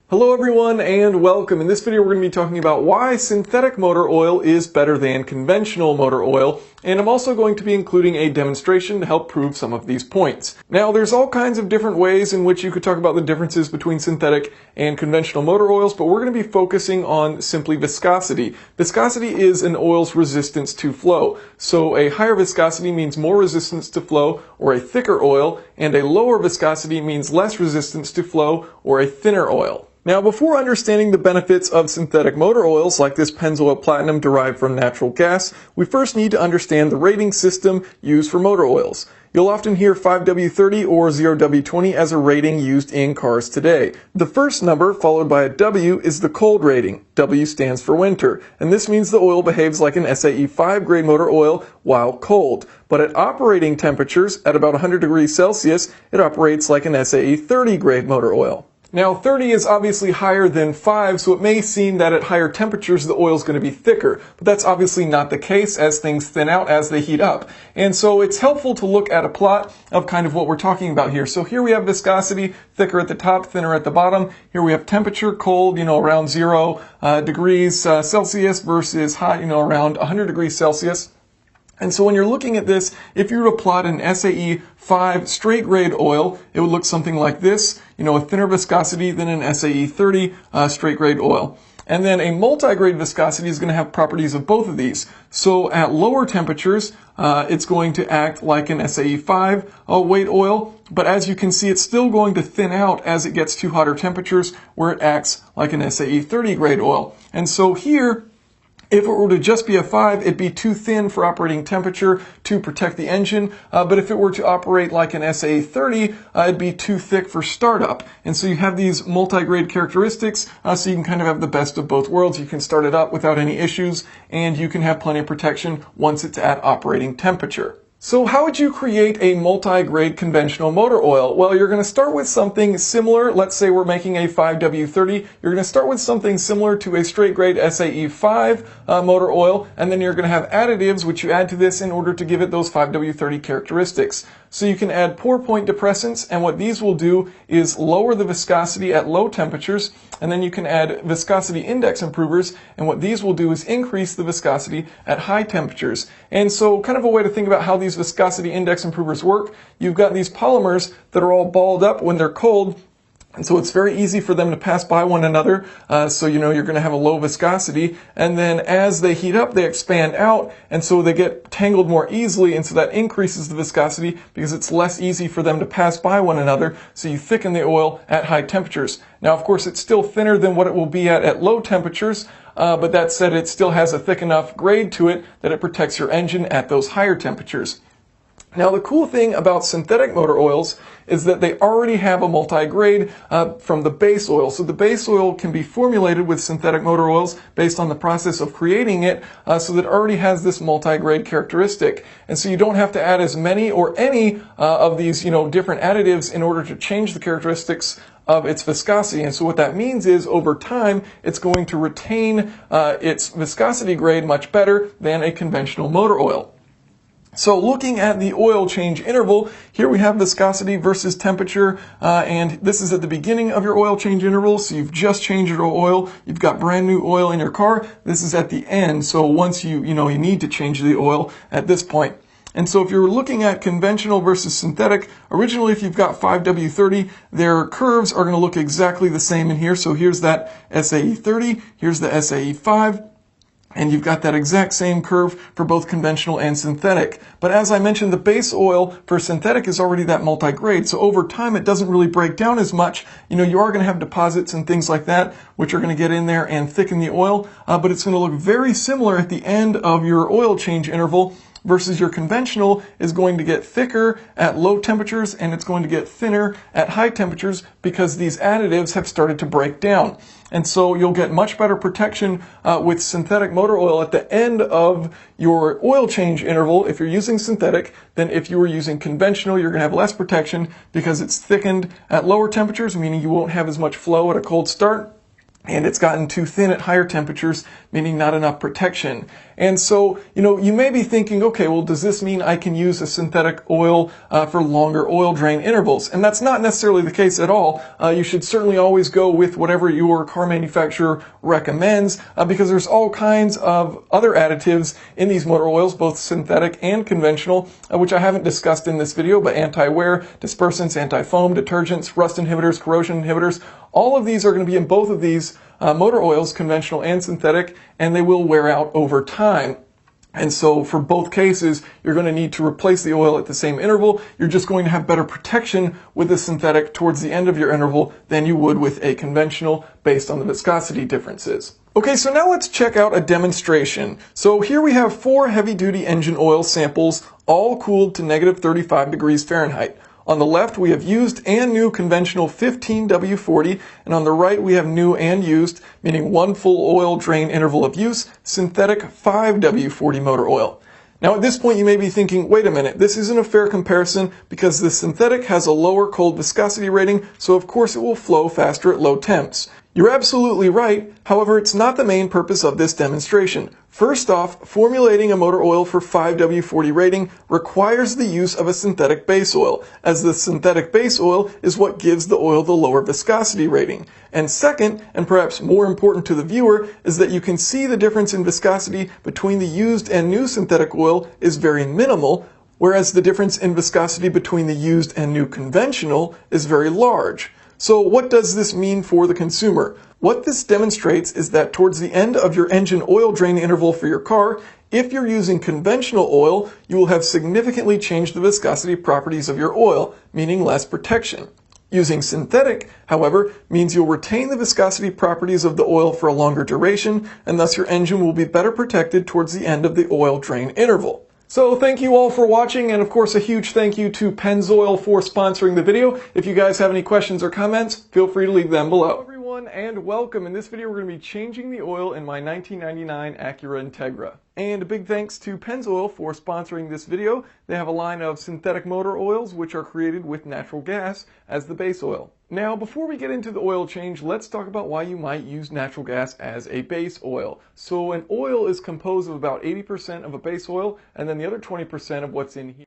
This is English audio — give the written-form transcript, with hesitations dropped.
Hello everyone and welcome. In this video we're going to be talking about why synthetic motor oil is better than conventional motor oil, and I'm also going to be including a demonstration to help prove some of these points. Now there's all kinds of different ways in which you could talk about the differences between synthetic and conventional motor oils, but we're going to be focusing on simply viscosity. Viscosity is an oil's resistance to flow. So a higher viscosity means more resistance to flow or a thicker oil, and a lower viscosity means less resistance to flow or a thinner oil. Now, before understanding the benefits of synthetic motor oils like this Pennzoil Platinum derived from natural gas, we first need to understand the rating system used for motor oils. You'll often hear 5W30 or 0W20 as a rating used in cars today. The first number, followed by a W, is the cold rating. W stands for winter, and this means the oil behaves like an SAE 5 grade motor oil while cold. But at operating temperatures, at about 100 degrees Celsius, it operates like an SAE 30 grade motor oil. Now 30 is obviously higher than 5, so it may seem that at higher temperatures the oil is going to be thicker, but that's obviously not the case as things thin out as they heat up. And so it's helpful to look at a plot of kind of what we're talking about here. So here we have viscosity, thicker at the top, thinner at the bottom. Here we have temperature, cold, around 0 degrees Celsius versus hot, around 100 degrees Celsius. And so when you're looking at this, if you were to plot an SAE 5 straight grade oil, it would look something like this, a thinner viscosity than an SAE 30 straight grade oil. And then a multi-grade viscosity is going to have properties of both of these. So at lower temperatures, it's going to act like an SAE 5 weight oil, but as you can see, it's still going to thin out as it gets to hotter temperatures where it acts like an SAE 30 grade oil. And so here, if it were to just be a 5, it'd be too thin for operating temperature to protect the engine, but if it were to operate like an SAE 30, it'd be too thick for startup. And so you have these multi-grade characteristics, so you can kind of have the best of both worlds. You can start it up without any issues, and you can have plenty of protection once it's at operating temperature. So how would you create a multi-grade conventional motor oil? Well, you're going to start with something similar. Let's say we're making a 5W30. You're going to start with something similar to a straight grade SAE 5 motor oil, and then you're going to have additives which you add to this in order to give it those 5W30 characteristics. So you can add pour point depressants, and what these will do is lower the viscosity at low temperatures, and then you can add viscosity index improvers, and what these will do is increase the viscosity at high temperatures. And so kind of a way to think about how these viscosity index improvers work, you've got these polymers that are all balled up when they're cold, and so it's very easy for them to pass by one another, so you're going to have a low viscosity, and then as they heat up, they expand out, and so they get tangled more easily, and so that increases the viscosity because it's less easy for them to pass by one another, so you thicken the oil at high temperatures. Now, of course, it's still thinner than what it will be at low temperatures, but that said, it still has a thick enough grade to it that it protects your engine at those higher temperatures. Now, the cool thing about synthetic motor oils is that they already have a multi-grade from the base oil. So the base oil can be formulated with synthetic motor oils based on the process of creating it, so that it already has this multi-grade characteristic. And so you don't have to add as many or any of these, different additives in order to change the characteristics of its viscosity. And so what that means is over time, it's going to retain its viscosity grade much better than a conventional motor oil. So looking at the oil change interval, here we have viscosity versus temperature, and this is at the beginning of your oil change interval, so you've just changed your oil, you've got brand new oil in your car. This is at the end, so once you need to change the oil at this point. And so if you're looking at conventional versus synthetic, originally if you've got 5W30, their curves are going to look exactly the same in here. So here's that SAE 30, here's the SAE 5. And you've got that exact same curve for both conventional and synthetic. But as I mentioned, the base oil for synthetic is already that multi-grade. So over time, it doesn't really break down as much. You are going to have deposits and things like that, which are going to get in there and thicken the oil. But it's going to look very similar at the end of your oil change interval, versus your conventional is going to get thicker at low temperatures and it's going to get thinner at high temperatures because these additives have started to break down. And so you'll get much better protection with synthetic motor oil at the end of your oil change interval if you're using synthetic than if you were using conventional. You're going to have less protection because it's thickened at lower temperatures, meaning you won't have as much flow at a cold start. and it's gotten too thin at higher temperatures, meaning not enough protection. And so, you may be thinking, okay, well, does this mean I can use a synthetic oil for longer oil drain intervals? And that's not necessarily the case at all. You should certainly always go with whatever your car manufacturer recommends, because there's all kinds of other additives in these motor oils, both synthetic and conventional, which I haven't discussed in this video, but anti-wear, dispersants, anti-foam, detergents, rust inhibitors, corrosion inhibitors, all of these are going to be in both of these motor oils, conventional and synthetic, and they will wear out over time. And so for both cases, you're going to need to replace the oil at the same interval. You're just going to have better protection with the synthetic towards the end of your interval than you would with a conventional based on the viscosity differences. Okay, so now let's check out a demonstration. So here we have 4 heavy-duty engine oil samples, all cooled to negative 35 degrees Fahrenheit. On the left, we have used and new conventional 15W40, and on the right, we have new and used, meaning 1 full oil drain interval of use, synthetic 5W40 motor oil. Now at this point, you may be thinking, wait a minute, this isn't a fair comparison because the synthetic has a lower cold viscosity rating, so of course it will flow faster at low temps. You're absolutely right, however, it's not the main purpose of this demonstration. First off, formulating a motor oil for 5W40 rating requires the use of a synthetic base oil, as the synthetic base oil is what gives the oil the lower viscosity rating. And second, and perhaps more important to the viewer, is that you can see the difference in viscosity between the used and new synthetic oil is very minimal, whereas the difference in viscosity between the used and new conventional is very large. So what does this mean for the consumer? What this demonstrates is that towards the end of your engine oil drain interval for your car, if you're using conventional oil, you will have significantly changed the viscosity properties of your oil, meaning less protection. Using synthetic, however, means you'll retain the viscosity properties of the oil for a longer duration, and thus your engine will be better protected towards the end of the oil drain interval. So thank you all for watching, and of course a huge thank you to Pennzoil for sponsoring the video. If you guys have any questions or comments, feel free to leave them below. Hello everyone, and welcome. In this video we're going to be changing the oil in my 1999 Acura Integra. And a big thanks to Pennzoil for sponsoring this video. They have a line of synthetic motor oils which are created with natural gas as the base oil. Now, before we get into the oil change, let's talk about why you might use natural gas as a base oil. So an oil is composed of about 80% of a base oil, and then the other 20% of what's in here.